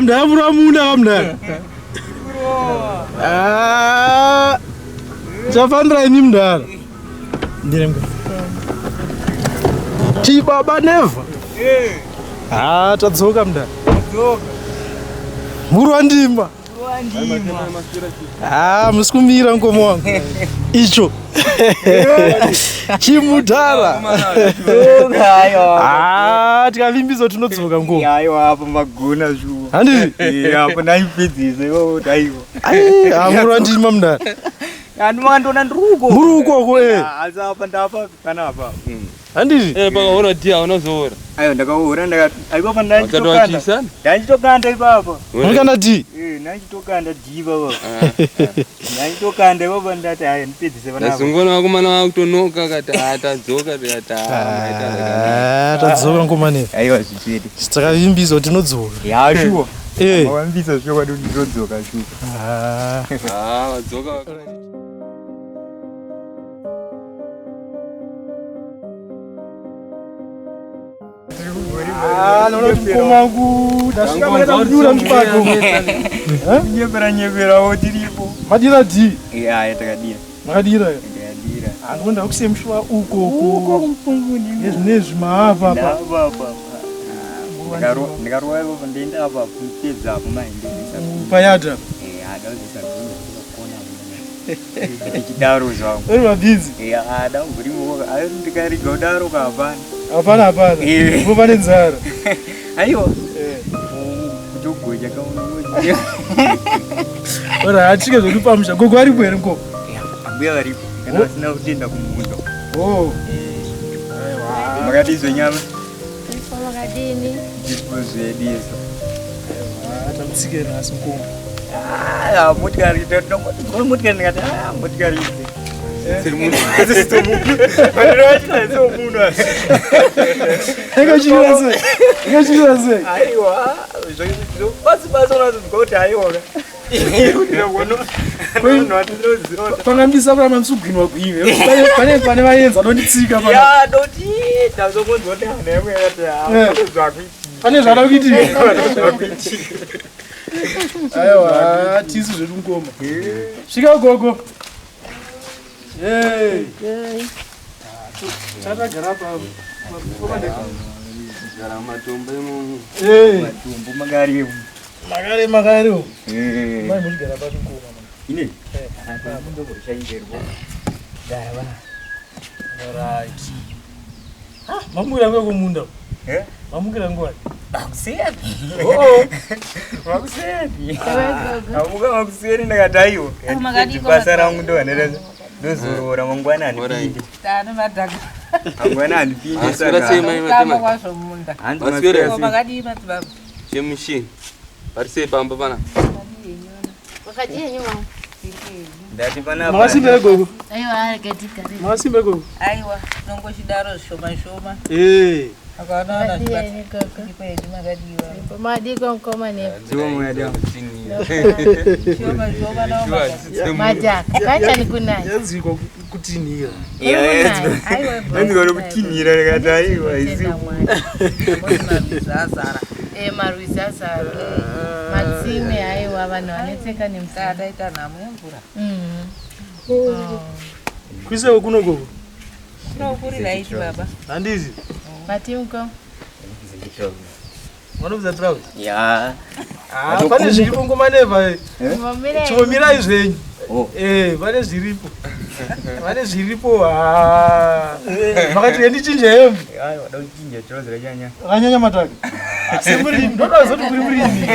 Mnamuna mna. Chafandra ini mndara. Ndiremka. Chibaba neva. Tadzoka mndara. Tadzoka. Murwandima. Musikumira mkomo wangu. Icho. Chimudhara. Tikavimbizo tunodzoka ngoma. Aiwa apa magona zvo. Handiri? Apa naipedzise daiwa. Murwandima mndara. Andimandona ndiruko. Muruko ko Asi apa ndapa kana apa. Handiri? Pakaona dia unozoora. Ayo ndakaora aiwa pa ndachitokanda. Ndachitokanda ipapa. Unikanda di? Ndachitokanda di baba. Ndachitokanda baba ndati hayi ndipedzise bana. Ndazongona kumana wakutonoka kati atadzoka tikati tadzoka ngomane. Aiwa zvichedi. Takavimbizo tinodzoka. Shuwa. Wambizo shuwa kwadi ndodzoka shuwa. wadzoka. Naona mkomangu ndasvika makaenda kudura mupako. Nyepera wotiripo. Madira di? Takadira. Makadira? Takadira. Anoenda kusemshwa uko kumpunguni. Nezvinezvi maava apa. Ndikarowa ipo ndenda apa kupedza apo maindisa. Payata. Adazisa chidaro zvangu. Uri mabhizi? Ada ngurimo ndikariga kudaro kapana. Hapana. Pane nzara. Aiwa. Kutogoja kaona. Ora atike zviri pamusha. Gogo aripo here mko? Ambuya aripo. Kana asina kutenda kumundo. Aiwa. Makadizwe nyama. Makadini. Displaced yeso. Tamutsike nasi mko. Motikari ndikati motikari idzi. Pangambisa kuramba msugwinwa kuive pane vaenza anonditsika pane zvada kuitika. Aiwa tisu zvedu mukoma. Svika gogo. Tatagara Gara matombo imomo. Matombo magari. Magari. Mai muligara pacho mukoma. Ine? Mundo kurishaingerwa. Gara. Alright. Mamukira ngwe kumunda. Mamukira ngwani. Makuseni. Makuseni. Amuka makuseni ndakataiwa. Basa rangu ndowanereza. Ndozorora mangwana andipinde. Tano madhaka. Mangwana andipinde Aswera sema Kama kwazo munda. Aswera Makadi batu baba. chemushini. Parise pamba pana. Wakajia nyuma. Ndati pana. Masimbe gogo. Aiwa katika. Masimbe gogo. Aiwa nongo shidaro shoma. Akana Madiko ngoma ne. Sio mwada. Shoma na maja. Kacha ni kunai. Yaziko kutinira. Aiwa ngoro kutinira ndakataiwa izi. Marwisasa. Matsime aiwa vanhu vanetseka nemsada ita namo yemvura. Kwise kuno gogo. No kuri right baba. Handizi. Matimko. Wanobza travel? Ya. Pane zviripo ngomaneva. Chomira izvenyu. Pane zviripo. Makati ndichinje hembe. Aiwa ndochinje chozera chanya. Akanyanya mataka. Semuri ndoda zoti kuri murimi.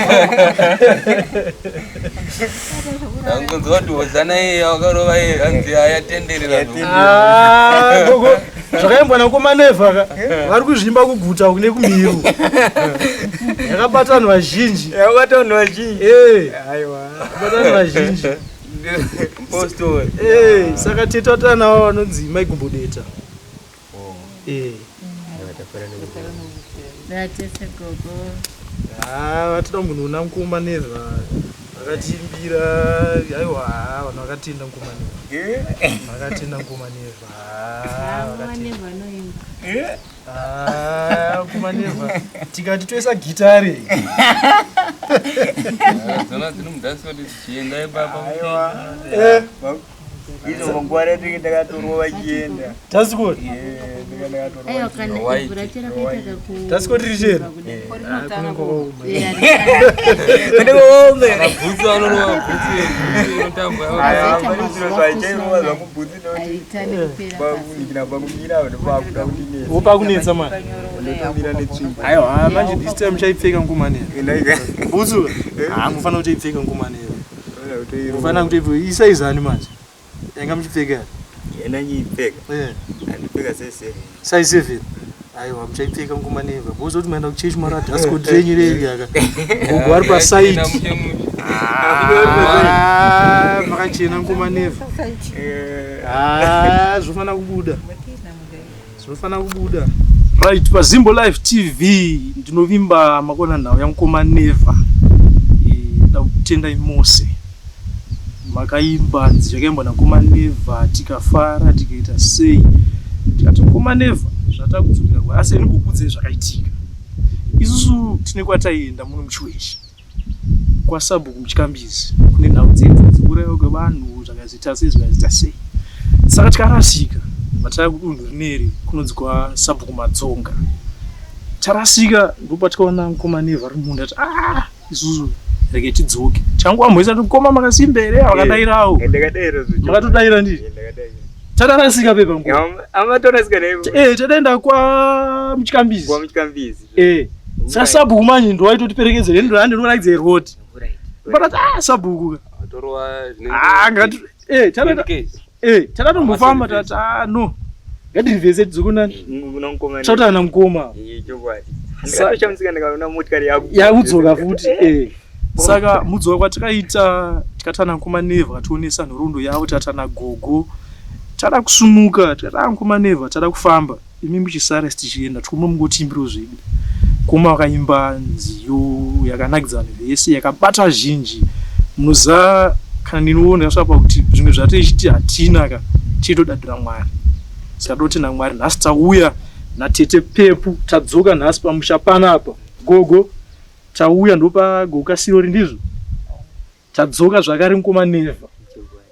Angonzo watu wazana yeye wakarova yeye anzi ayatenderera. Gogo. Zvakaimbwa nakomanevha ka. Vari kuzvimba kuguta kune kumiru. Yakabata vanhu vazhinji. Aiwa. Yakabata vanhu vazhinji. Postor. Saka teta tanawo vanonzi maigumbodeta. Datese gogo. Vatida munhu una Mukoma neva vakatimbira aiwa vanhu vakatenda Mukoma neva vakatenda Mukoma neva Mukoma neva tikati toisa gitare dzona dzino mudansi wati chienda ipapa Ino mangwara tiki ndakatorwa vachienda. Tasikoti? Ayo kana kuvura chera kaita ku. Tasikoti richera? Kunenge ome. Bhutsu anorowa bhutsu inotambwa. Wopakunetsa mani? Aiwa manje this time muchaipfeka Mukoma neva. Bhutsu? Mufanira kuti ipfeka Mukoma neva. Mufanira kuti ipfeka isaizani manje? Yanga muchipfeka? Yena nyipfeka. Andipfeka size 7. Aiwa muchaipfeka Mukoma neva. Bozoti maenda kuchechi mara tasikoti renyu rei yaka. Gogo ari paside. Makachena Mukoma neva. Zvofana kubuda. Zvofana kubuda. Right, paZimbo Live TV ndinovimba makona nhau yaMukoma neva. Ndakutenda imose. Makaimba nzvakaimba naMukoma neva tikafara tikaita sei tikati Mukoma neva zvatakudzokera kwa asi ndikukudze zvakaitika isusu tine kwataienda muno muChiweshe kwaSabhuku muChikambizi kune nhau dzedzo dzekurayiwa kwevanhu zvakazita sei zvakazita sei saka tikarasika vataka kudunhu rineri kunonzi kwaSabhuku Madzonga tarasika ndopatikaona Mukoma neva rimunda ati isusu rege tidzoke changu amhoisa Mukoma makasimba here vakadairawo ndakadaira zvo makatodaira ndii tadarasika pepa Mukoma amatorasika naye tadaenda kwa muChikambizi saka Sabhuku manje ndo waitotiperekedza ndo ndinoratidza roti but Sabhuku ngati tadatombofamba tati no ngatirivhese tidzokona tautana Mukoma yakudzoka futi saka mudzoka kwatikaita tikatana Mukoma neva kationesa nhoroondo yavo tatana gogo tada kusumuka tikatana Mukoma neva tada kufamba imi muchisara tichienda tikuma mungotimbiro zvedu Mukoma wakaimba nziyo yakanakidza vanhu vese yakabata zhinji munoziva kana ndinoona yasvapa kuti zvimwe zvatoichiti hatina ka tichitodadira Mwari saka dotenda Mwari nhasi tauya natete pepu tadzoka nhasi pamusha panapa gogo tauya ndopa goka sirori ndizvo tadzoka zvakare Mukoma neva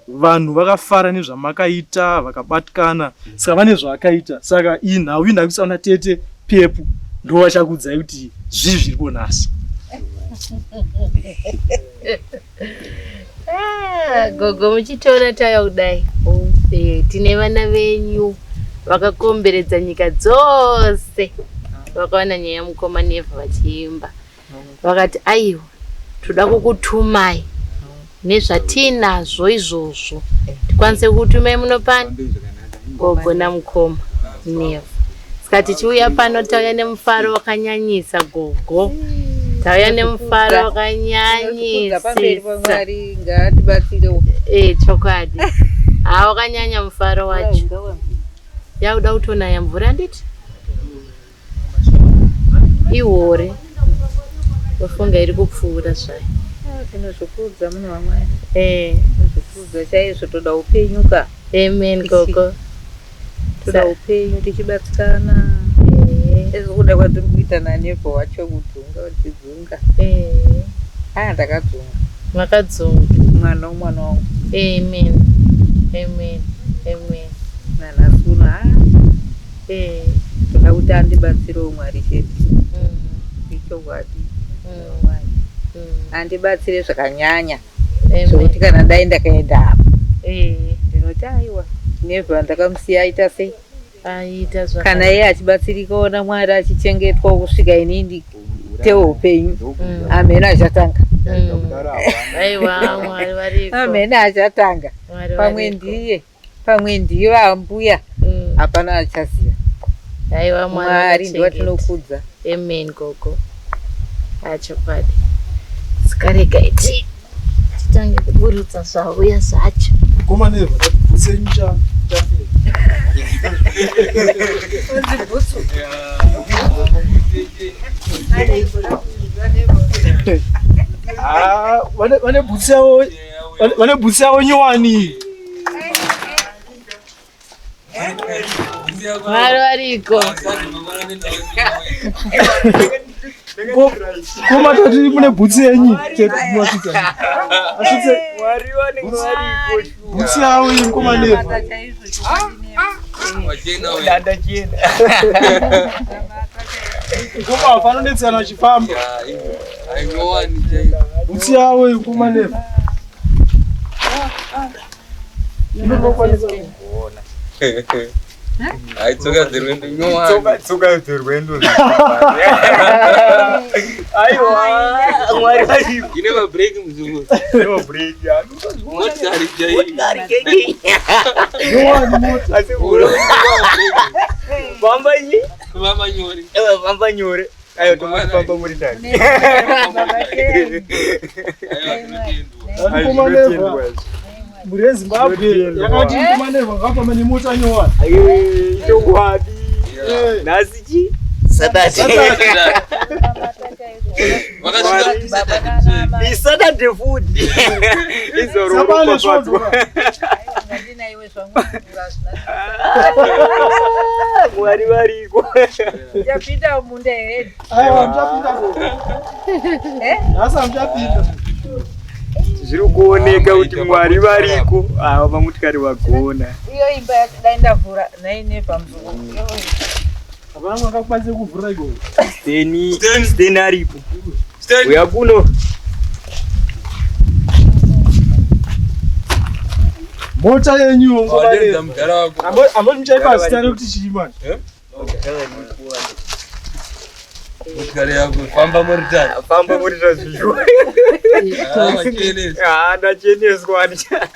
vanhu vakafara nezvamakaita vakabatikana saka vane zvakaita saka iyi nhau indakusaona tete pepu ndo vachakudzai kuti zvizvi zviripo nhasi gogo muchitoona tauya kudai tine vana venyu vakakomberedza nyika dzose vakaona nyaya yaMukoma neva vachiimba vakati aiwa toda kukutumai nezvatinazvo izvozvo tikwanise kukutumai muno pano gogo naMukoma neva saka tichiuya pano tauya nemufaro wakanyanyisa gogo tauya nemufaro wakanyanyisa chokwadi wakanyanya mufaro wacho yauda kutonaya mvura nditi ihore ufunga iri kupfuura zvayo tinozvikudza mune vamwari zvikudza chaizvo toda upenyu ka amen gogo toda upenyu tichibatsirana ezvekuda kwatiri kuita nanevho wacho kudhunga watidzunga ndakadzunga makadzunga mwana wangu amen amen amen nanasuna toda kuti andibatsirewo Mwari chete ichokwadi andibatsire zvakanyanya zvokuti kana dai ndakaenda apa ndinoti aiwa nevha ndakamusiya aita sei kana iye achibatsirikaona Mwari achichengetwa kusvika inini tewo upenyu amene achatanga amene achatanga pamwe ndiye ambuya hapana achaziva Mwari ndiwatinokudza amen gogo achokwadi sikarega iti titange kuburutsa zvauya zvacho Mukoma neva tatikusenyu cha Vane butsi yavo nyowani. Mwari wariko. Koma tati mune butsi yenyu. Butsi yavo inkomaneva. Koma wafana netsana chifamba. Butsi yavo inkomaneva. Ai tsoka dzirwendo nyowani. Tsoka dzirwendo. Aiwa, mwari wariko. Ine ma break muzungu. No break ya. Motari jai. Asi ulo. Bamba yi. Mama nyori. Bamba nyori. Ayo tumapamba muri ndani. Muri Zimbabwe yakati kumaneva ngapama nemota nyowani. Chokwadi. Nasichi. Saturday. It's Saturday food. Mwari wariko. Japita munde head. Aiwa mchapita. Asa mchapita. Zviri kuoneka kuti mwari variko. Ava vamutikari vagona. Iyo imba yakaenda vhura naine pamusoro. Abana mwakakwanise kuvhura iko. Steni aripo. Uya kuno. Mota yenyu ngobaleza. Ambo mchaipa sitare kuti chimani. Motikari yako famba moritari. Famba moritari zviyo. Ndacheneswa ndicha.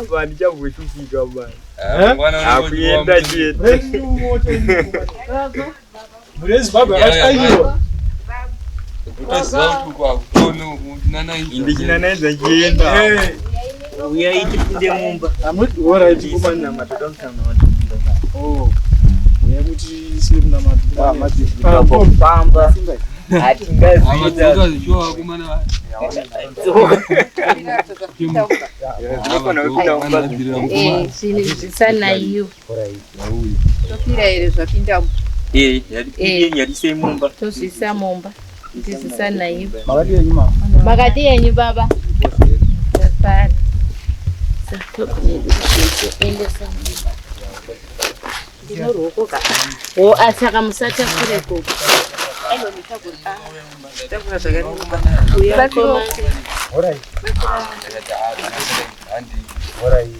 Vandichabvoshuphika bana. Akuenda chete. Muri Zimbabwe yakataiwa. Ndichinanaidza chienda. Uya itipinde mumba. Amuti ora itikumana Matodonkana. Oh. Uya kuti simna matu. Pamba. Atingazita. Amatsoka kumana. Zvisana iyo. Topira here zvapinda. Yadise mumba. Tozvisa mumba. Zvisana iyo. Makati yenyu mama. Makati yenyu baba. Safari. Ndinoruokoka. O asaka musatafure ko. Takura zvakanaka. Uya koma. Alright. Andi. Alright.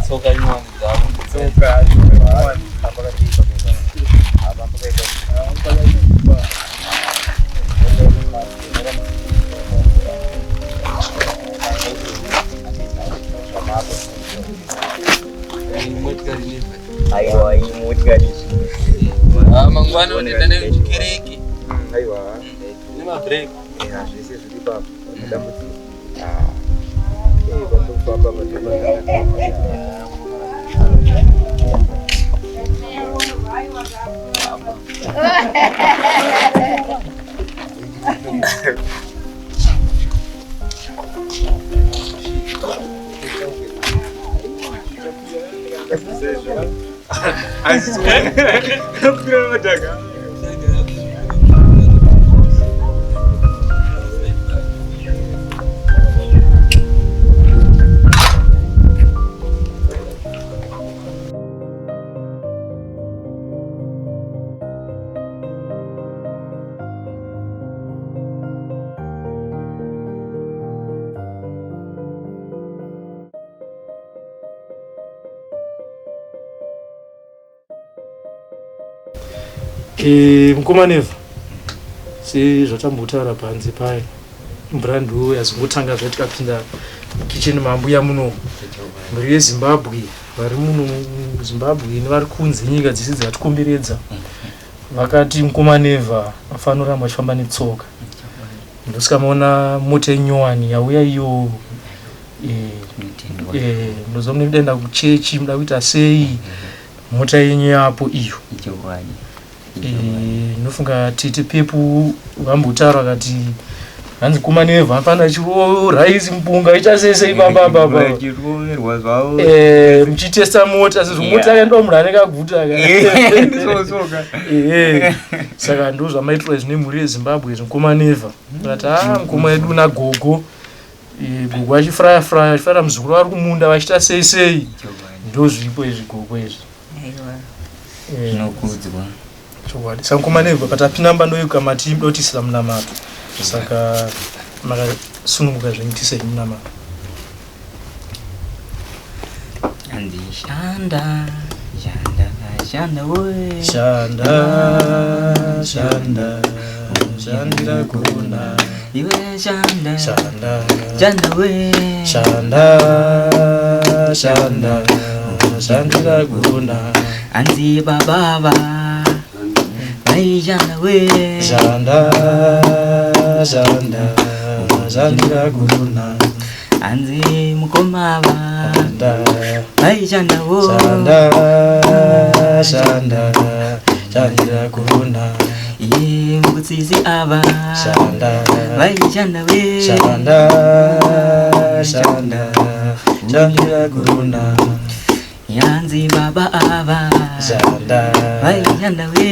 Tsoka nyowani dzawo. Tsoka nyowani. Aiwa, motikari. Mangwana unoenda nayo chikereke. Aiwa. Nema break. Zvese zviri baba. Ndambudzika. Vandofamba Mukomaneva sezvatambotaura panze paya mbrando yazongotanga zvatikapinda kicheni mambuya muno mhuri yeZimbabwe vari muno Zimbabwe nevari kunze nyika dzisi dzatikomberedza vakati Mukomaneva afanira machifamba netsoka ndosika maona mota yenyowani yauya iyo munoziva munenge mudaenda kuchechi muda kuita sei mota yenyu yapo iyo inofunga tete pepu vambotaura kati hanzi kumanevha apana chiro raisi mpunga ichasesei baba muchitesta mota sezvo mota yando munhu anenge aguta saka ndo zvamaitirwa zvine mhuri yezimbabwe zvinkumanevha ati mukoma yedu nagogo gogo achifraya muzukuru vari kumunda vachita sei ndo zviripo izvi gogo izvi zvinokudzwa saka kumanevha katapinda mbando yekamati mudotisira munamato saka makasununguka zvemutisei munamato andishanda shandira kuna iwe shanda shandira kuna anzi baba shanda we shandira kuna anzi mukoma shanda wo shandira kuna mbutsizi ava shanda we shandira kuna yanzi baba ava shanda we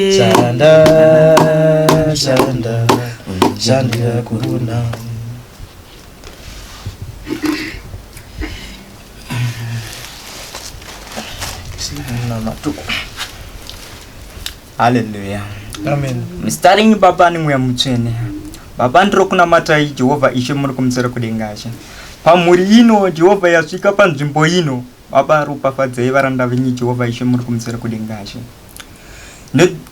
shandira kuna Hallelujah. Amen. Mstaring baba ni mweya mutsvene. Baba ndiro kunamatai Jehovha ishe muri kumusoro kudengasha. Pamhuri ino Jehovha yasvika panzvimbo ino. Baba ropafadzai varanda venyu Jehovha ishe muri kumusoro kudengasha.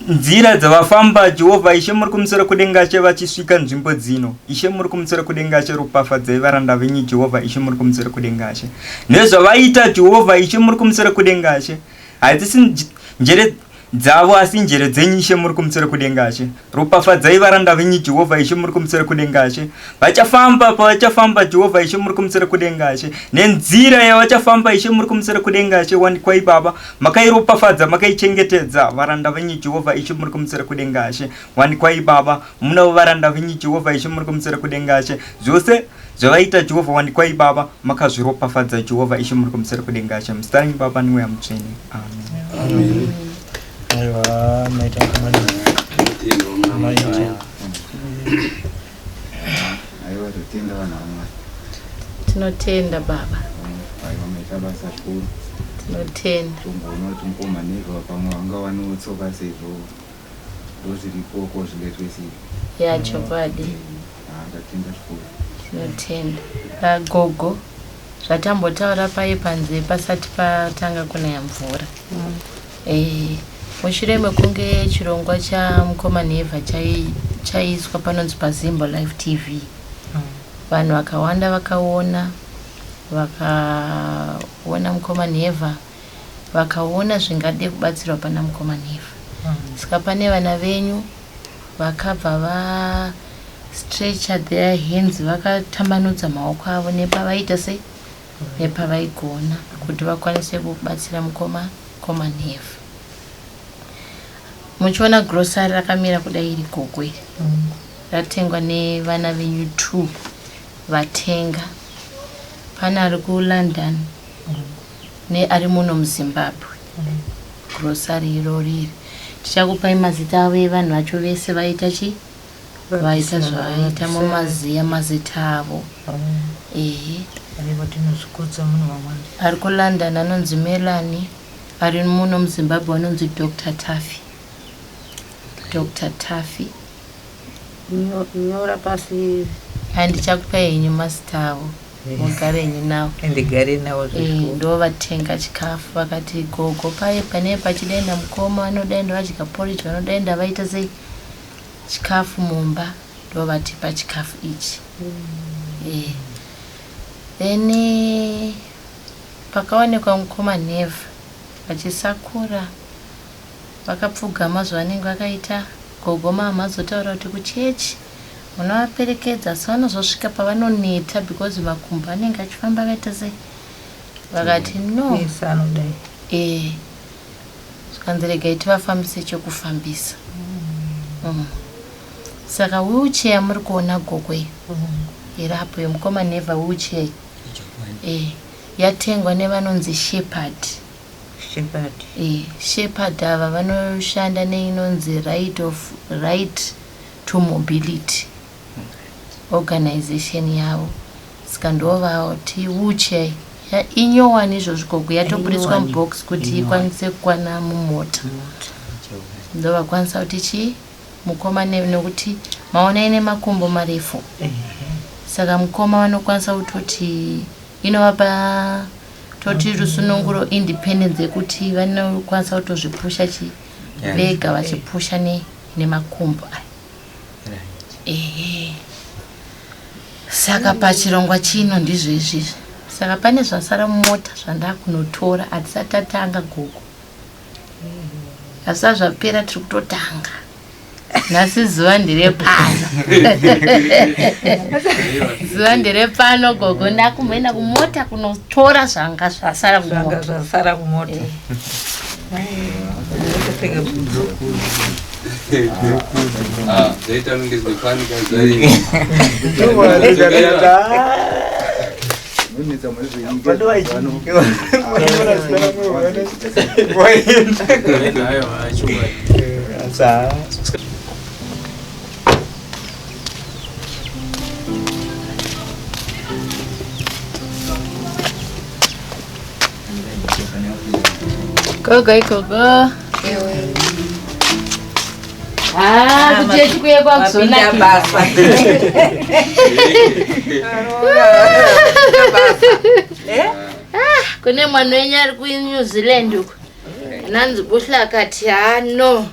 Nzira dzavafamba Jehovha ishe muri kumusoro kudengasha vachisvika nzvimbo dzino. Ishe muri kumusoro kudengasha ropafadzai varanda venyu Jehovha ishe muri kumusoro kudengasha. Nezvavaita Jehovha ishe muri kumusoro kudengasha. Hadzisi njere dzavo asi njere dzenyu ishe muri kumusoro kudengashe. Ropafadzai varanda venyu Jehovha ishe muri kumusoro kudengashe. Pavachafamba Jehovha ishe muri kumusoro kudengashe. Nenzira yavachafamba ishe muri kumusoro kudengashe wanikwai baba makairopafadza makaichengetedza varanda venyu Jehovha ishe muri kumusoro kudengashe. Wanikwai baba munavo varanda venyu Jehovha ishe muri kumusoro kudengashe. Zvose zvavaita Jehovha wanikwai baba makazviropafadza Jehovha ishe muri kumusoro kudengashe. Mstaring baba ni mweya mutsvene. Amen. Aiwa maita kumani tinotenda baba tinotenda yachokwadi tinotenda gogo zvatambotaura paye panze pasati patanga kunaya mvura mushure mekunge chirongwa chamukoma nevha chaiswa panonzi paZimbo Live TV vanhu vakawanda vakaona mukoma nevha vakaona zvingade kubatsirwa pana mukoma nevha saka pane vana venyu vakabva va stretcher their hands vakatambanudza maoko avo nepavaita sei nepavaigona kuti vakwanise kubatsira mukoma nevha. Muchiona grocery rakamira kudai iri gogo iri ratengwa nevana venyu 2 vatenga. Pana ari kuLondon neari muno muZimbabwe. Grocery irori iri tichakupai mazita avo evanhu vacho vese vaita vaita zvavaita mumaziya mazita avo. Ari kuLondon anonzi Melanie, ari muno muZimbabwe anonzi Dr. Taffy. Nyora pasi handichakupai henyu mazita avo mugare henyu nawo ndigare nawo ndo vatenga chikafu vakati gogo paye pane pachidaenda mukoma vanodaenda vadya porridge vanodaenda vaita sei chikafu mumba ndo vatipa chikafu ichi. Then pakaonekwa mukoma nevha vachisakura vakapfugama zvanenge vakaita gogo mama azotaura kuti kuchechi munovaperekedza asi vanozosvika pavanoneta because makumbo anenge achifamba akaita sei vakati no yesanodai skanziregai tivafambise chokufambisa saka wheelchair muri kuona gogwe irapo yomukoma neva wheelchair yatengwa nevanonzi shepherd ava vanoshanda neinonzi right to mobility organization yavo saka ndovati wheelchair inyowani izvozvo gogwe yatobudiswa mubox kuti ikwanise kukwana mumota ndovakwanisa kuti chii mukoma nekuti maona ine makumbo marefu saka mukoma vanokwanisa kutoti inovapa toti rusununguro independence yekuti vanokwanisa kutozvipusha vega vachipusha nemakumbo saka pachirongwa chino ndizvo izvizvi saka pane zvasara mumota zvandakunotora hatisati tatanga gogo asati zvapera tiri kutotanga nhasi zuva nderepano zuva nderepano gogo ndakumboenda kumota kunotora zvanga zvasara kumota gogo kuti chikuye kwakuzona basa kune mwana wenyu ari kuNew Zealand uko nanzi buhla akati no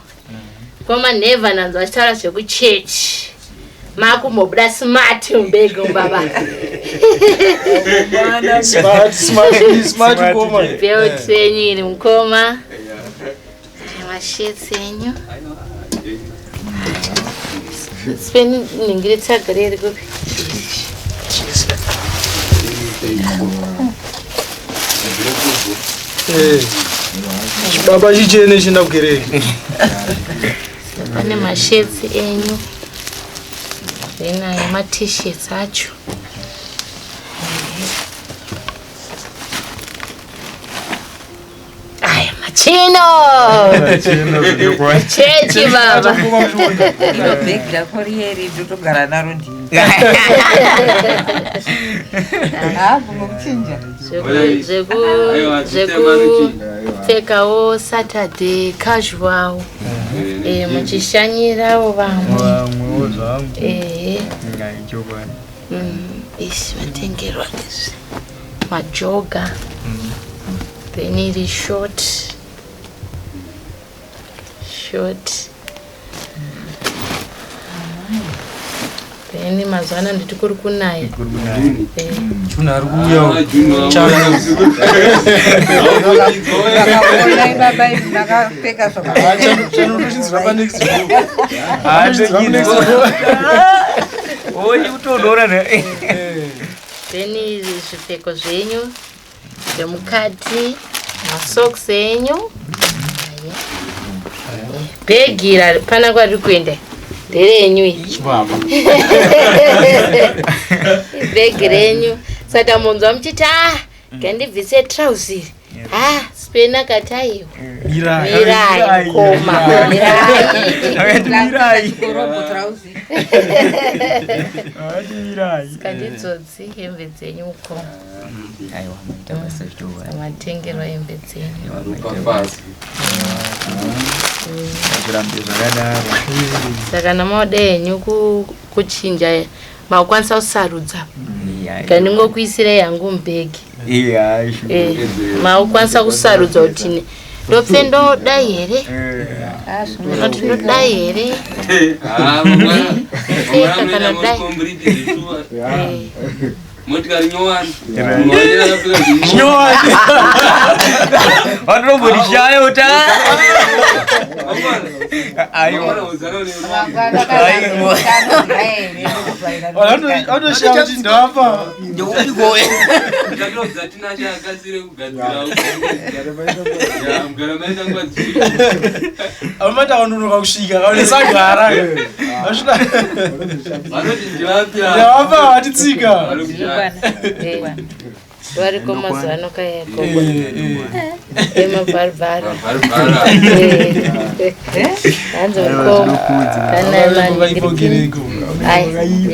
koma never nanzi vachitaura zvekuchechi makumbobuda smart mbego baba smart koma belt yenyu iri mukoma mashirts yenyu spend ningiri tsagareri kupi baba chichene china kukereke pane mashirts enyu zvenayo t-shirts acho aya machino chechi baba bag rako rieri totogara naro ndini kuchinja zvekupfekawo Saturday casual muchishanyirawo vamwe isi vatengerwa izvi majoga then iri short then mazwana nditi kuri kunaya chuna ari kuuya then iri zvipfeko zvenyu zvemukati masocks enyu bhegi pana kwari kuenda nderenyu iyi bhegi renyu saka munzwa muchiti ngandibvise trouser spena kataiwa mirai koma skandidzodzi hembe dzenyu ukoma matengerwa hembe dzenyu saka namaoda henyu kuchinja makwanisa kusarudza ngandingokuisirai yangu mubhegi maukwanisa kusarudza kuti ndopfe ndodai here noti ndodai here motikari nyowani Nyowani. Watu borishaye uta. Watu shauti ndo hapa. Amata wandunuka kushika kaulesagara. Hapa watitsika. Variko mazano kayeko. Emabharibhara. Hanzo ko kana mani. Ai,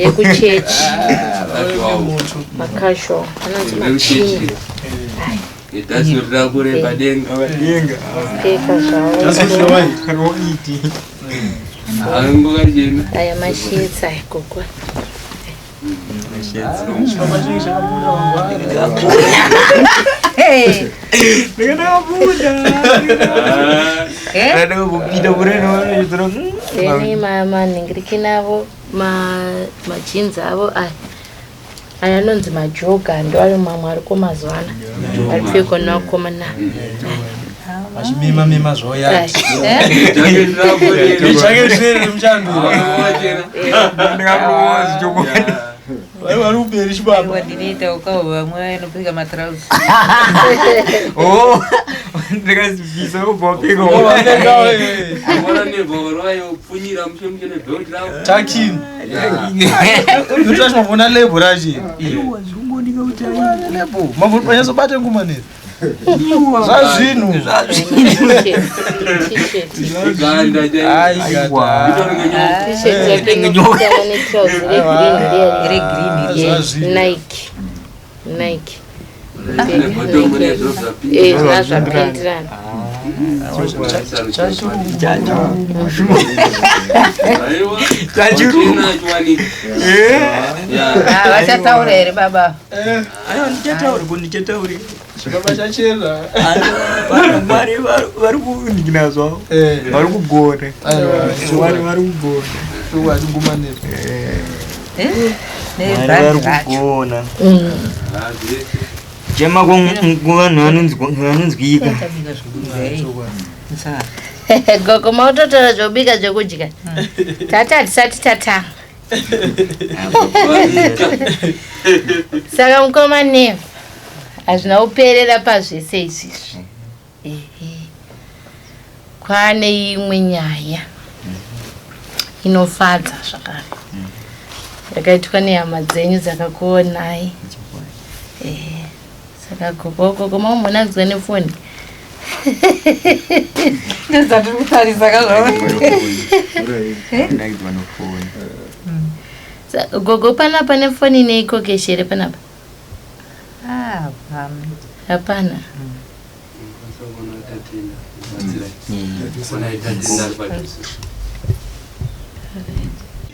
yekuchechi. Makasho. Hanzo machini. That's what Rabure Badenga. Keka zvawo. Aya mashitsa ekokwa. Deni mama ningirikinavo majinzi avo aya anonzi majoga ndo ari mamwe ariko mazwana ari pfeko nakomana mima zvoya chake zvere muchandura vari uperi chibaba ndinoita ukawo vamwe vanopfeka matrauzi ndikazivisa ubopika takini utashamabona lebo rachi manyazobate ngumanezi zvazvinhu Nike zvazvapendirana vachataura here baba ndichataure chibaba chachera vari kundikina zvavo vari kugona vari kugona chema kuvanhu vanonzwika gogo mautotora zvobika zvekudya tata hatisati tatanga saka mukoma neva hazvina kuperera pazvese izvizvi kwane imwe nyaya inofadza zvakare yakaitwa nehama dzenyu dzakakuonai saka gogo maumona kudzwa nefoni ndezati kutarisa gogo panapa nefoni neikokeshere panapa hapana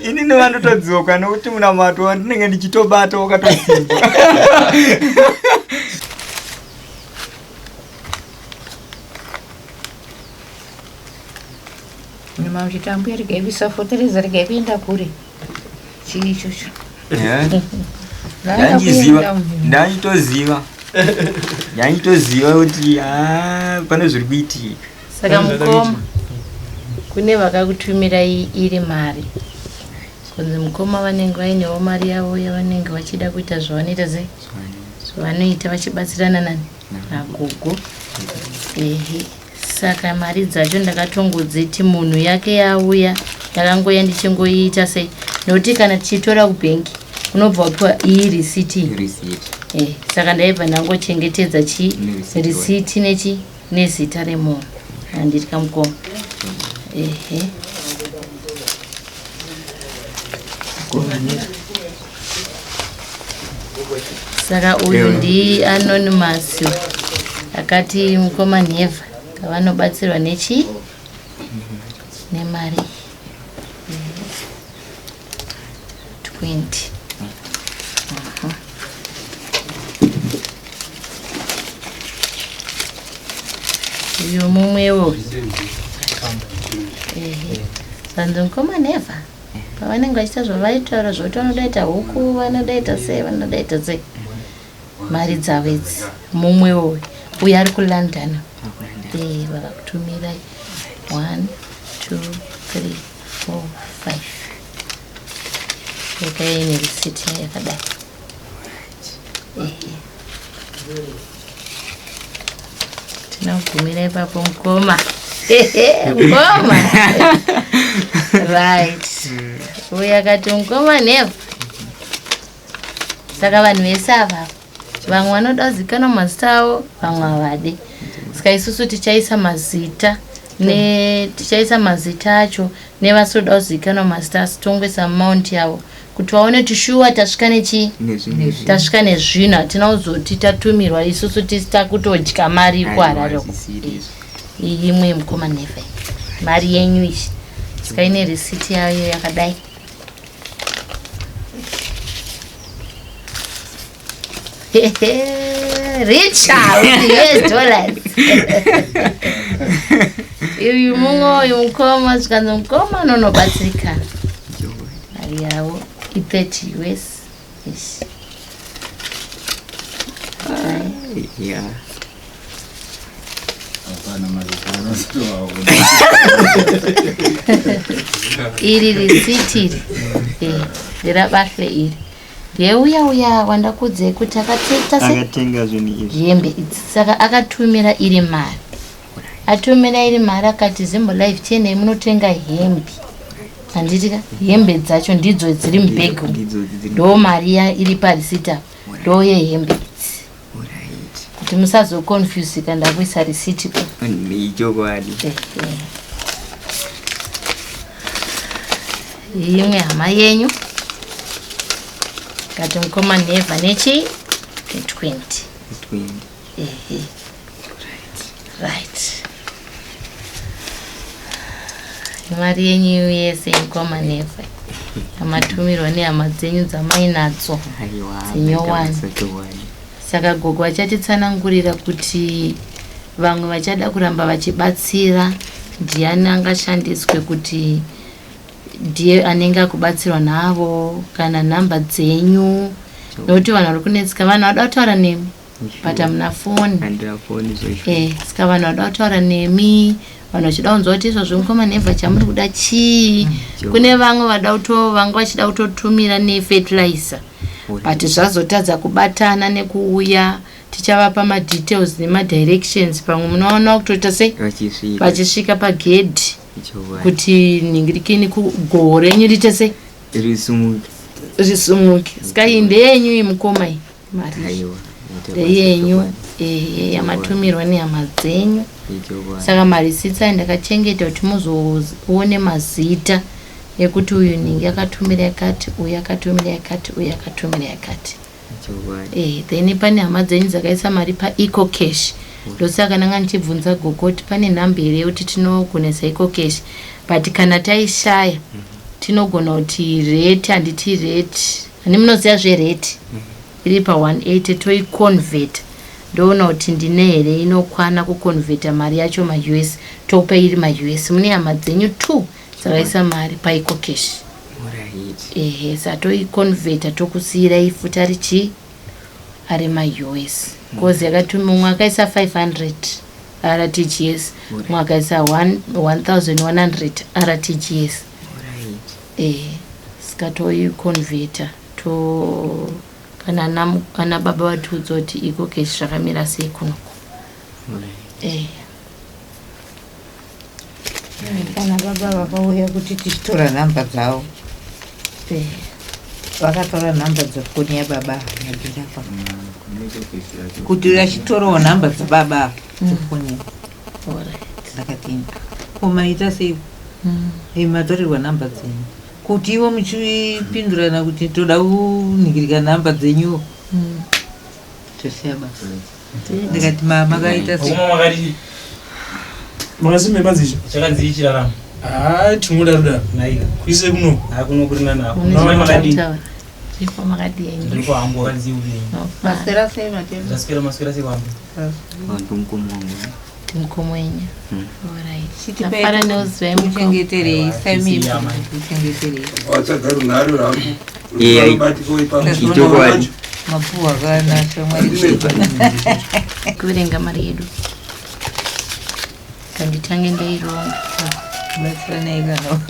ini nevandotodzoka nokuti munamato wandinenge ndichitobata wakatosimba nyamachitambo yarigevisa fotereza rigavienda kure chii ichocho ndanyitoziva kuti pane zviri kuitika saka mukoma kune vakakutumirai iri mari kunzi mukoma vanenge vainewo mari yavo yavanenge vachida kuita zvavanoita sei zvavanoita vachibatsirana nani nagogo saka mari dzacho ndakatongodziti munhu yake yauya yakangoya ndichingoiita sei nokuti kana tichitora kubhengi unobva wapiwa iyi risiti saka ndaibva ndangochengetedza risiti nezita remunhu handiti kamukoma saka uyu ndi anonymous akati mukoma nheva kavanobatsirwa nechi nemari 20 uyu mumwewo sanzi mukoma nheva pavanenge vachiita zvavaitaura zvoti vanodaita huku vanodaita sei vanodaita sei mari dzavo idzi mumwewo uyo ari kuLondon vakakutumirai 1 2 3 4 5 yakaine risiti yakadai tinogumira ipapo Mukoma Mukoma right uyo akati Mukoma never saka vanhu vese ava vamwe vanoda kuzikanwa mazita avo vamwe havadi saka isusu tichaisa mazita acho nevasoda kuzikanwa mazita asi tongwesa amount yavo kuti vaone tishuwa tasvika tasvika nezvino hatina kuzoti tatumirwa isusu tisita kutodya mari kuharare imwe Mukoma never mari yenyu ishi saka ine risiti yayo yakadai richa with $US uyu mumwe uyu Mukoma zvikanzi Mukoma nonobatsirikana mari yavo $30 ish iri risiti iri ndirabahle iri ndeuya wandakudzei kuti akatenga hembe idzi saka akatumira iri mari akati Zimbo Life tienei munotenga hembe handitika hembe dzacho ndidzo dziri mubhegi ndo mari iri parisita ndo yehembe idzi kuti musazokonfusika ndakuisa risiti imwe hama yenyu kati Mukoma never nechi 20 right mari yenyu yese Mukoma never amatumirwa nehama dzenyu dzamainadzo dzinyowani saka gogo vachatitsanangurira kuti vamwe vachada kuramba vachibatsira ndiani angashandiswe kuti ndiye anenge akubatsirwa navo kana nhamba dzenyu nokuti vanhu vari kunetsika vanhu vada kutaura nemi but hamuna foni saka vanhu vada kutaura nemi vanhu vachida kunzwa kuti izvozvo Mukoma never chamuri kuda chii kune vamwe vanga vachida kutotumira nefertilizer but zvazotadza kubatana nekuuya tichavapa madetails nemadirections pamwe munoona kutoita sei vachisvika pagedhi kuti ningirikini kugoho renyu riite sei risumuke saka iyi ndeyenyu Mukoma iyi mari ndeyenyu yamatumirwa nehama dzenyu saka marisiti ndakachengeta kuti muzoone mazita ekuti uyu ningi akatumira yakati uyu akatumira yakati uyu akatumira yakati then pane hama dzenyu dzakaisa mari paeco cash ndosaka nanga ndichibvunza gogo kuti pane nhamba here yekuti tinogonesa eco cash but kana taishaya tinogona kuti rate handiti rate hani munoziva zverate iri pa180 toiconvert ndoona kuti ndine here inokwana kuconverta mari yacho maUS topa iri maUS mune hama dzenyu 2 dzakaisa mari paeco cash satoiconverta tokusiyira ifuta richi ari maUS because yakati mumwe akaisa 500 RTGS mumwe akaisa 1100 RTGS saka toiconverta kana baba vatiudza kuti iko cash zvakamira sei kunoko kana baba vakauya kuti tichitora nhamba dzavo vakatora nhamba dzefoni yababa yabirapa kuti vachitorawo nhamba dzababa dzefoni dzakatini komaita sei matorerwa nhamba dzenyu kuti ivo muchipindurana kuti toda kuningirika nhamba dzenyu tosiya basa ndikati makaita sei makasime panzicho chakanziichirarama tinoda ruda kuise kuno kurina nako ndipo makadini ndipo hangu wakadziupenyu maswera sei matenda maswera sei kwambo vantu Mukoma wangu Mukoma. Alright. Chitipera kuchengeterei SlyMedia kuchengeterei. Chokwadi. Mapuwa kana chamwari. Kuverenga mari yedu. Kanditange ndaironga. Batsana igano.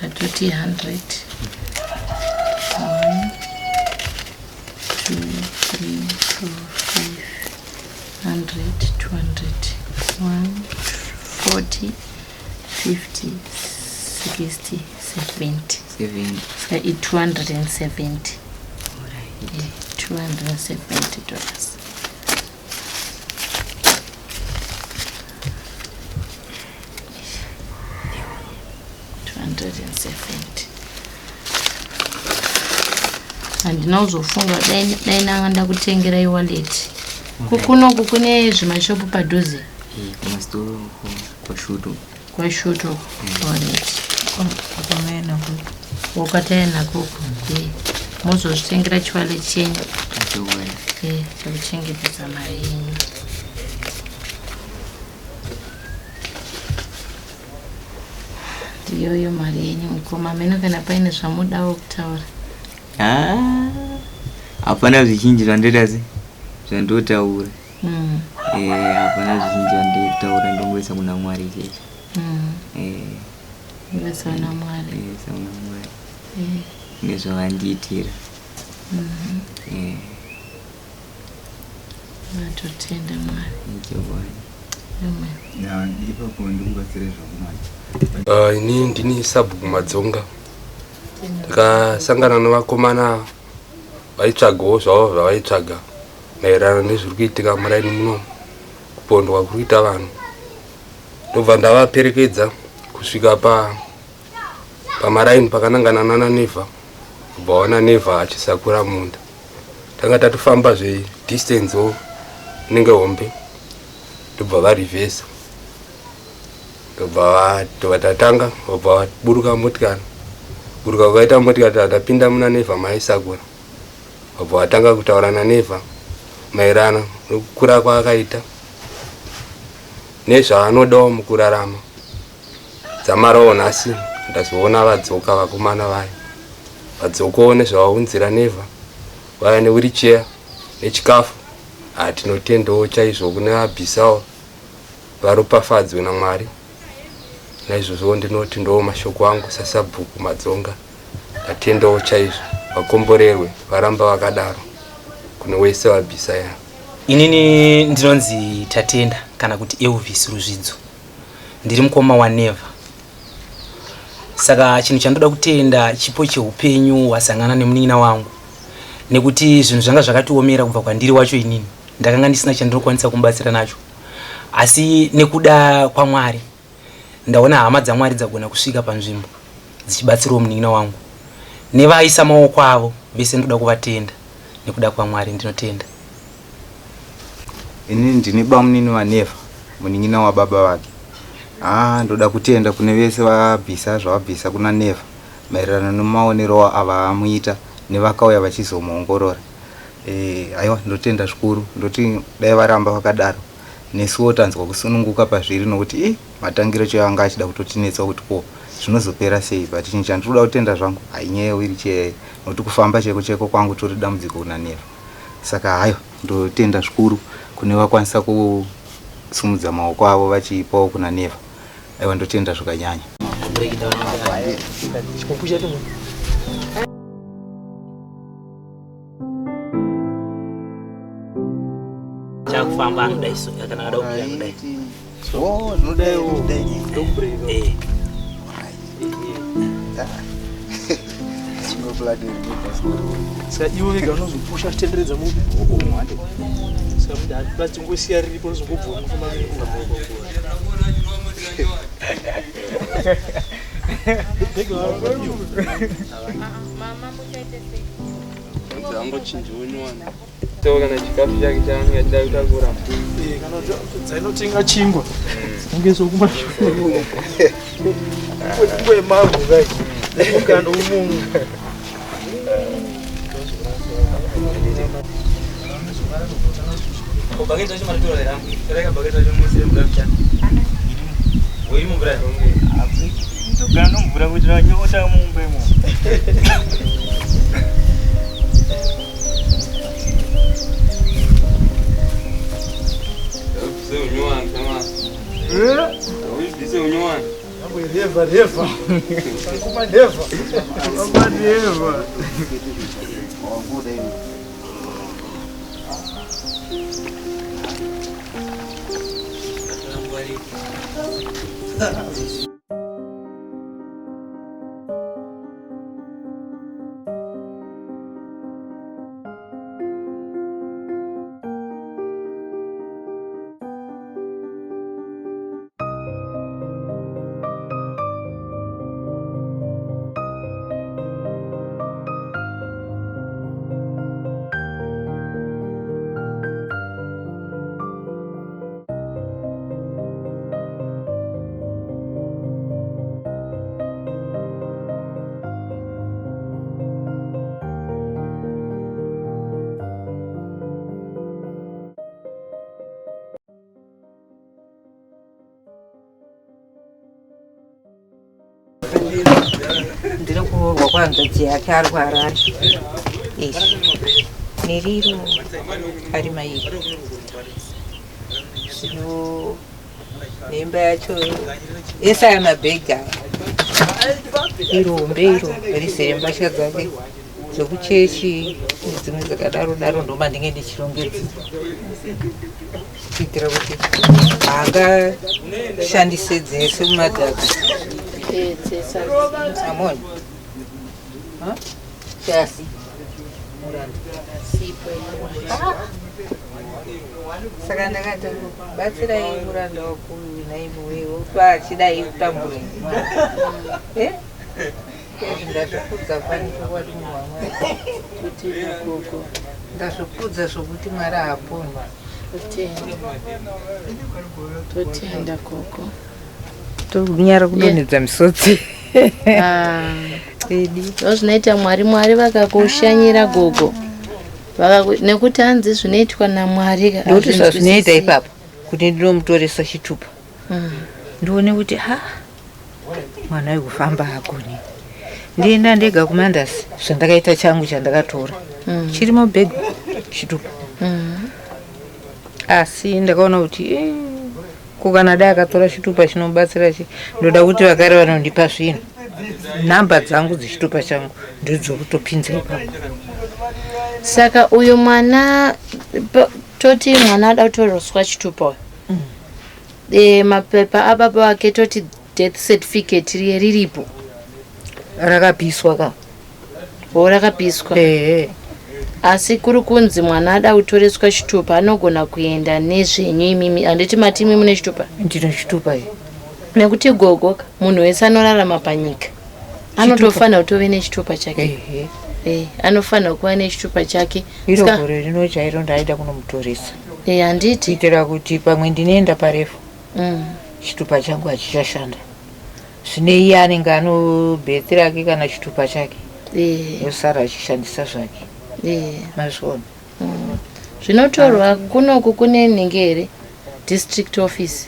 Katoti 100. 1, 2, 3, 4, 5, 100, 200, 140, 50, 60, 70. 270. Yeah, $270. Andinozofunga dai nanganda kutengera iwallet. Kukunoku kune zvimashopu padhuze. Kumastore Kwa shuto. Alright. Akamena ku. Wakatena kuku. Muzozvitengera chiwallet chenyu. Chakuchengetedza mari yenyu. Ndiyoyo mari yenyu Mukoma. Meno kana paine zvamudawo kutaura. Hapana zvizhinji zvandoita zvandotaura. Hapana zvizhinji zvandotaura, ndongoisa kuna Mwari chete. Ngoisa kuna Mwari. Nezvavandiitira. Vatotenda Mwari. Ini ndini Sabhuku Madzonga. Ndakasangana nevakomana vaitsvagawo zvavo zvavaitsvaga maererano nezviri kuitika muraini muno, kupondwa kuri kuita vanhu. Ndobva ndavaperekedza kusvika pamaraini pakanangana naNevha. Kubva waona Nevha achisakura munda. Tanga tatofamba zvedistance inenge hombe. Ndobva varivhesa. Ndobva tatanga, ndobva vaburuka motikari. Kuruka kwaita motikari tatapinda muna Nevha maisakura. Ndobva watanga kutaura naNevha maererano nekukura kwaakaita nezvaanodawo mukurarama. Dzamarawo nhasi ndazoona vadzoka vakomana vayo. Vadzokawo nezvavaunzira Nevha. Vaya newheelchair nechikafu. Tinotendawo chaizvo kune vabhisawo varopafadzwe naMwari. Naizvozvo ndinoti ndo mashoko angu saSabhuku Madzonga. Ndatendawo chaizvo vakomborerwe varamba vakadaro kune wese wabhisa ya. Inini ndinonzi Tatenda kana kuti Elvis Ruzvidzo. Ndiri mukoma waNevha. Saka chinhu chandoda kutenda chipo cheupenyu wasangana nemunina wangu. Nekuti zvinhu zvanga zvakatiomera kubva kwandiri wacho inini. Ndakanga ndisina chandinokwanisa kumbatsira nacho. Asi nekuda kwaMwari ndaona hama dzaMwari dzagona kusvika panzvimbo dzichibatsirawo munina wangu. Nevaisa maoko avo vese ndoda kuvatenda. Nekuda kwaMwari ndinotenda. Inini ndini bamunini waNevha, munina wababa vake. Ndoda kutenda kune vese vabvisa zvavabvisa kuna Nevha maererano nemaonero avamuita nevakauya vachizomuongorora. Aiwa ndotenda zvikuru, ndoti dai varamba vakadaro nesuwo tanzwa kusununguka pazviri nokuti matangiro changa achida kutotinetsa kuti zvinozopera sei, but chinhu chandinoda kutenda zvangu hainyaya yewheelchair nokuti kufamba cheko kwangu tori dambudziko kuna Nevha. Saka hayo ndotenda zvikuru kune vakwanisa kusumudza maoko avo vachipawo kuna Nevha. Aiwa ndotenda zvakanyanya. Chakufamba anodaiso kana kada kupira kudai. Nodaiwo ndombreka. Saka iwe vega unozopusha chitenderedza muvi. Saka muda platingosiya riripo zongobvuma kufamba Kana chikafu chake change achida kutakura. Kana dzainotenga chingwa. ungezo kumashure kwe mavu kai ukando umungu bagenda cyo maratora ramwe reka bagenda cyo muri sembra cyane wewe mu brand Tukano mvura kujira nyota mumbemo. Seu nyuan kama. Seu nyuan. Abo reva. Kuma neva. Kuma neva. ndiri kuroorwa kwanzadzi yake arwara neriro ari mairi zvino nemba yacho ese aya mabhegi aya irombe iro rizere mbatya dzake dzokuchechi nedzimwe dzakadaro daro ndoma ndinge ndichirongedza kuitira kuti angashandise dzese mumadhaka amoni chasi saka ndakati batsirai muranda wakuru naimuwewo pachidai kutambura ndazvikudza panitowati muwamwari kuti ukoko ndazvikudza zvokuti mwari apona totenda koko tonyara kudonedza misodzi zvinoita mwari vakakushanyira gogo nekuti hanzi zvinoitwa namwari ndokuti zvazvinoita ipapo kuti ndinomutoresa chitupa ndione kuti mwana wekufamba hagoni ndienda ndega kumandasi zvandakaita changu chandakatora chiri mubhegi chitupa asi ndakaona kuti kukana dai akatora chitupa chinobatsira ndoda kuti vakare vanondipa zvino nhamba dzangu dzechitupa changu ndedzokutopinza ipapo. Saka uyu mwana toti mwana ada kutoroswa chitupa mapepa ababa wake toti death certificate riripo rakapiswa ka rakapiswa asi kuri kunzi mwana ada kutoreswa chitupa anogona kuenda nezvenyu imimi anditi matimi mune chitupa ndino chitupa nekuti gogo munhu wese anorarama panyika anotofanira kutove nechitupa chake anofanira kuva nechitupa chake iro gore rino chairo ndaida kunomutoresa handiti kuitira kuti pamwe ndinoenda parefu chitupa changu hachichashanda zvine iye anenge anobheti rake kana chitupa chake yosara achishandisa zvake mazvona zvinotorwa kunoku kune nenge here district office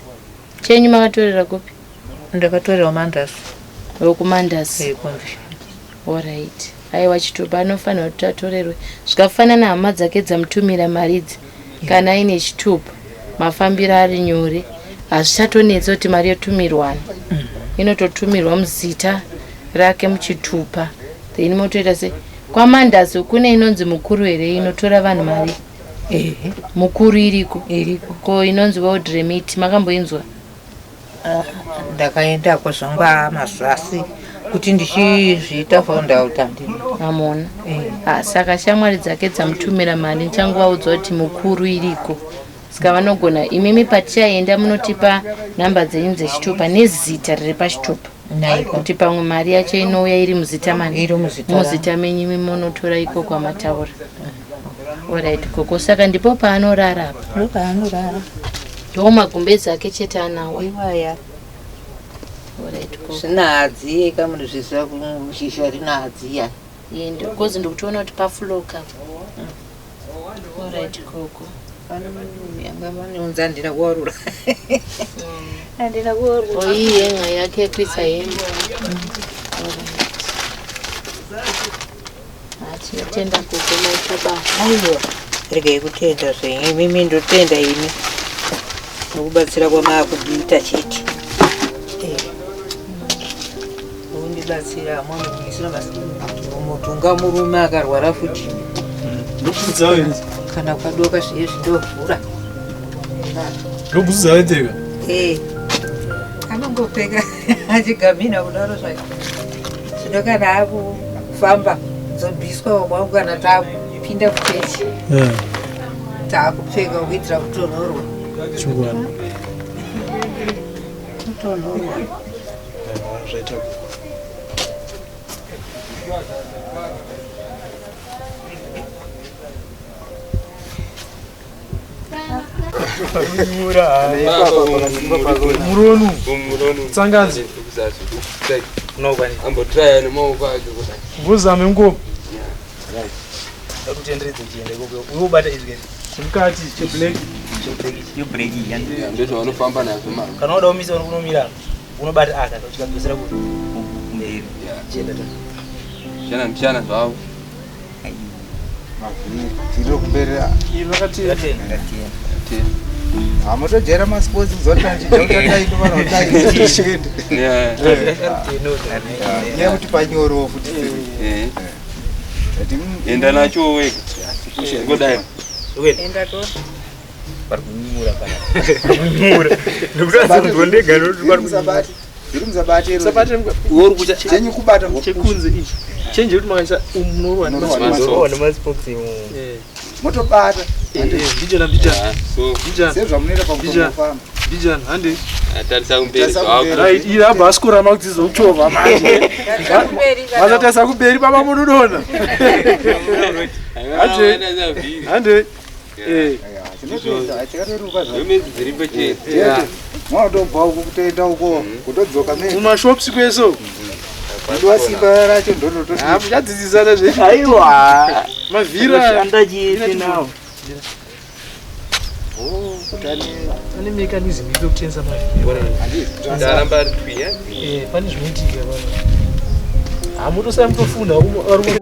chenyu makatorera kupi? Ndakatorera mandasi wekumandasi alright aiwa chitupa anofanira kuti atorerwe zvakafanana hama dzake dzamutumira maridzi kana aine chitupa mafambiro ari nyore hazvichatonetsa kuti mari yotumirwana inototumirwa muzita rake muchitupa then motoita se kwamandasi kune inonzi mukuru here inotora vanhu mari mukuru iriko ko inonzi world remit makamboinzwa? Ndakaendako zvangu amazvasi kuti ndichizviita faundautandi amona saka shamwari dzake dzamutumira mari nchangovaudza kuti mukuru iriko saka vanogona imimi patichaenda munotipa nhamba dzenyu dzechitupa nezita riri pachitupa kuti pamwe mari yacho inouya iri muzita mani muzita menyu imi munotora iko kwamataura alright koko saka ndipo paanorara panorara ndomagumbezi ake chete anawo. Iwaya. Alright, Gogo. Sinadzi kama ndizviziva kumushisha rinadzi ya. Yendo kozi ndikutoona kuti pafuloka. Alright, Gogo. Yanga manonza ndina kuwarura. Andina kuwarura. Oyi yenga yake kwisa yendo. Tinotenda Gogo maitaba. Aiwa. Rege kutenda zvenye mimi ndotenda ini. Nokubatsira kwamakuita chete. Undibatsira mwana ndisina mutunga murume akarwara futi. Ndokudzawo ine. Kana kwadoka zviye zvidovhura. Ndokudzawo tega. Anongopfeka achigamina kudaro zvake. Zvino kana akufamba zobviswa kwangu kana tapinda kuchechi. Taakupfeka kuitira kutonhorwa. Chungwana. Kutonhorwa. Zvaita. Muronu. Tsanganzi. Ambotraya nemaoko ake kudai. Mbozame ngoma. Akutenderedze chiende Gogo. Uyobata izvi. Chimukati cheblack. Break yani. Ndizvo vanofamba nazvo mara. Kana unoda umisa unomira. Unobata aka ndochikadzosera kuti. Mberi. Chienda ta. Chana mchana zvavo. Tiro kuberera. Vakati Amotojera masports zotanji ndotataito vanotanga shit. Yeah. Yeah, kuti panyoro futi. Enda nacho wega. Ngodai. Enda to. Parikunyura kana. Mura. Ndikutanza kundondega noti Sabati. Ndiri muzabati ero. sabati Uri kucha chenyu kubata chekunze ichi. Change kuti makaisa umunorwa nemasports. motobata. Bijana. So, Sezvamunoita pamufamba. Bijana hande. atarisa kumberi zvavo. Right, ira abva asikora makudzidzo kuchovha manje. Vazatarisa kumberi baba munodona. Hande. Chikareruka zvavo. Zvomedzi dziripo chete. Mwatobva uko kutoenda uko kutodzoka meni. Mumashops kweso. Ndiwa simba racho ndonototi. Muchadzidzisana zve. Aiwa. Mavhira. Shanda chete nawo. Pane mechanism yekutenza mavhira. Ndaramba ari twi, Pane zvinoitika pano. Hamutosai mutofunda ari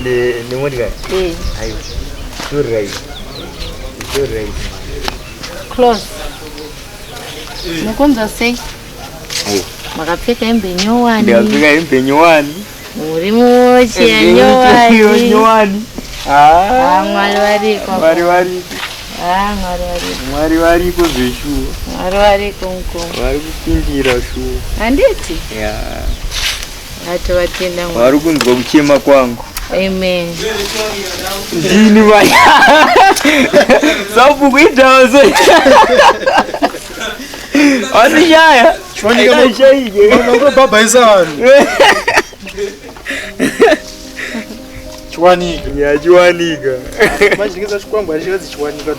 Le motikari. Aiwa. Sure right. Close. Mukonza sei? Makapfeka hembe nyowani. Ndakapfeka hembe nyowani. Muri muchi nyowani. Nyowani. Mwari wariko. Mwari wariko. Mwari wariko. Mwari wariko zveshuwa. Mwari wariko Mukoma. Vari kupindira shuwa. Handiti? Ya. Ati vatenda Mwari. Vari kunzwa kuchema kwangu. Amen. Ndini vai. Sabu kuitawo so. Anishaya. Chwanika shaike. Unobhabhaisa vanhu. Chwanika. Ya chwanika. Manje ndingeza chikwangwari chikazi chwanika.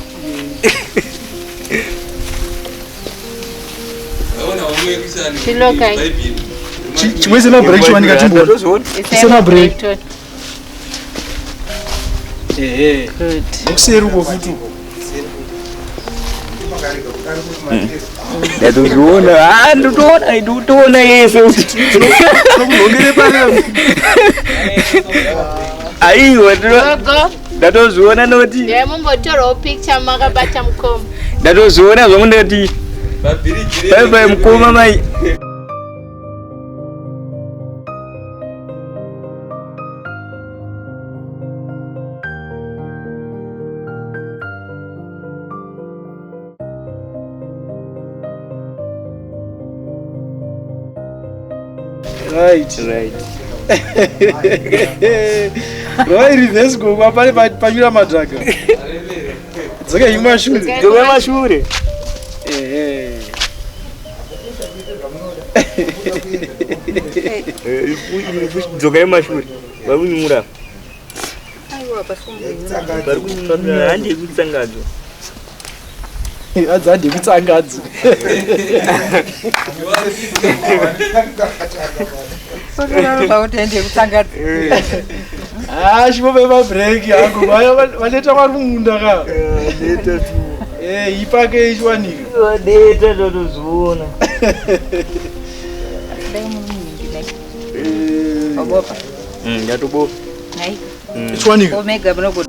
Chilokai. Chimwezi na break chwanika timbona. Isena break. Good. Kuseri uko futi uko. Ndatoziona. Ndotoona yese. Tinokuhongere pare. Aiwa Gogo. ndatoziona noti. Ndiye mumbotorawo picture makabata Mukoma. Ndatoziona zvamundati. Bye bye Mukoma mai. Right. Right, reverse go kwa pale panyura madhaga. Dzoka imashure. Dzoka mashure. Dzoka mashure. Vakunyura. Aiwa pasumbu. Varikunyura handi kutsangadzo. Adzandi kutsangadzo. Pautende kutsangadzo. Shivo beba break yangu vaya vaneta vari munda ka. Neta tu. Ipake ishwanika. Neta totozoona. Dai munhu ndine. Obopa. Yatobopa. Hai. Ishwanika. Omega mnogo.